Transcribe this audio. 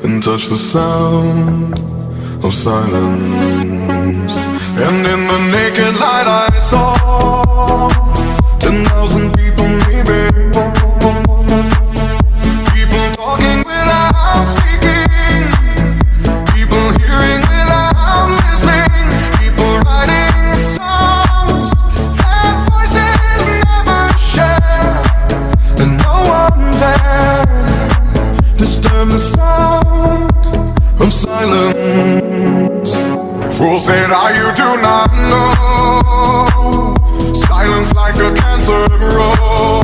and touch the sound of silence. And in the naked light I saw 10,000 people, maybe. People talking without speaking, people hearing without listening, people writing songs that voices never share, and no one dared disturb the sound of silence. Fool said, you do not know. Silence like a cancer grows.